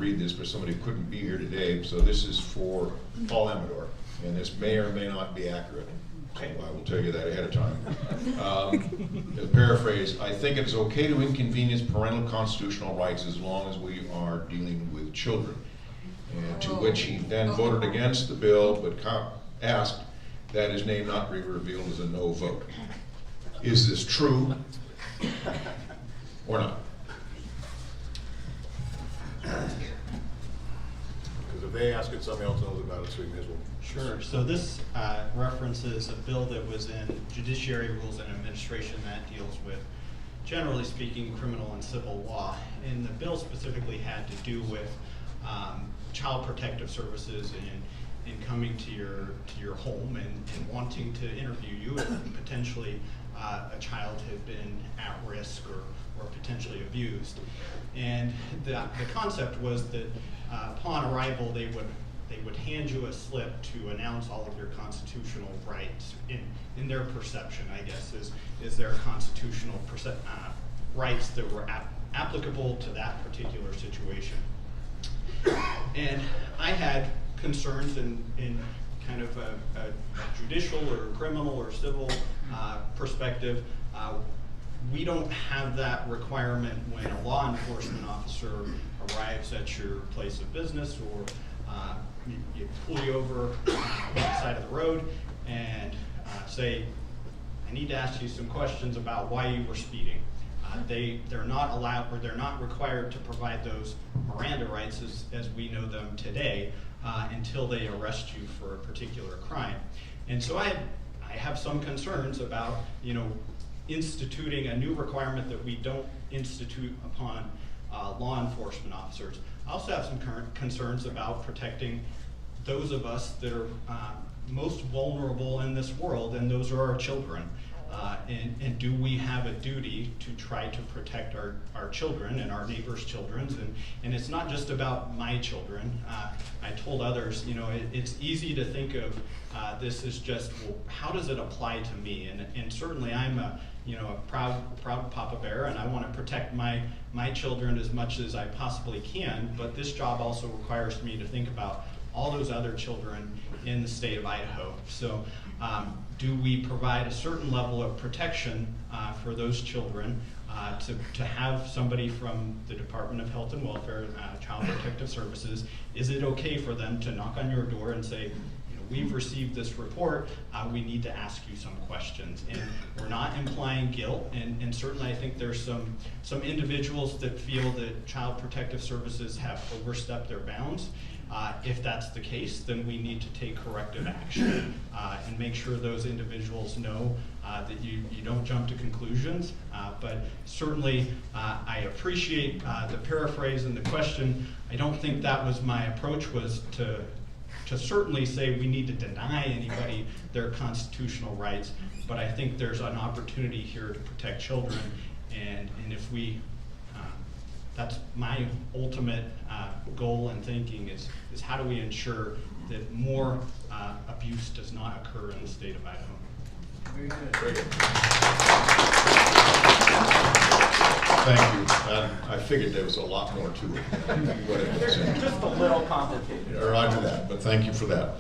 read this for somebody who couldn't be here today. So this is for Paul Amador, and this may or may not be accurate. So I will tell you that ahead of time. To paraphrase, I think it's okay to inconvenience parental constitutional rights as long as we are dealing with children. And to which he then voted against the bill, but asked that his name not be revealed as a no vote. Is this true or not? Because if they ask it, somebody else knows about it, so we may as well. Sure. So this references a bill that was in Judiciary Rules and Administration that deals with, generally speaking, criminal and civil law. And the bill specifically had to do with child protective services and coming to your home and wanting to interview you if potentially a child had been at risk or potentially abused. And the concept was that upon arrival they would hand you a slip to announce all of your constitutional rights in their perception, I guess, is their constitutional rights that were applicable to that particular situation. And I had concerns in kind of a judicial or criminal or civil perspective. We don't have that requirement when a law enforcement officer arrives at your place of business, or you pull you over on the side of the road and say, I need to ask you some questions about why you were speeding. They're not allowed, or they're not required to provide those Miranda rights as we know them today until they arrest you for a particular crime. And so I have some concerns about, instituting a new requirement that we don't institute upon law enforcement officers. I also have some current concerns about protecting those of us that are most vulnerable in this world, and those are our children. And do we have a duty to try to protect our children and our neighbors' children? And it's not just about my children. I told others, it's easy to think of this as just, well, how does it apply to me? And certainly I'm a proud Papa Bear, and I want to protect my children as much as I possibly can, but this job also requires me to think about all those other children in the state of Idaho. So do we provide a certain level of protection for those children to have somebody from the Department of Health and Welfare, Child Protective Services, is it okay for them to knock on your door and say, we've received this report, we need to ask you some questions? And we're not implying guilt, and certainly I think there's some individuals that feel that Child Protective Services have overstepped their bounds. If that's the case, then we need to take corrective action and make sure those individuals know that you don't jump to conclusions. But certainly I appreciate the paraphrase and the question. I don't think that was my approach, was to certainly say we need to deny anybody their constitutional rights, but I think there's an opportunity here to protect children, and if we, that's my ultimate goal and thinking is how do we ensure that more abuse does not occur in the state of Idaho. Very good. Very good. Thank you. I figured there was a lot more to it. Just a little complicated. Roger that, but thank you for that.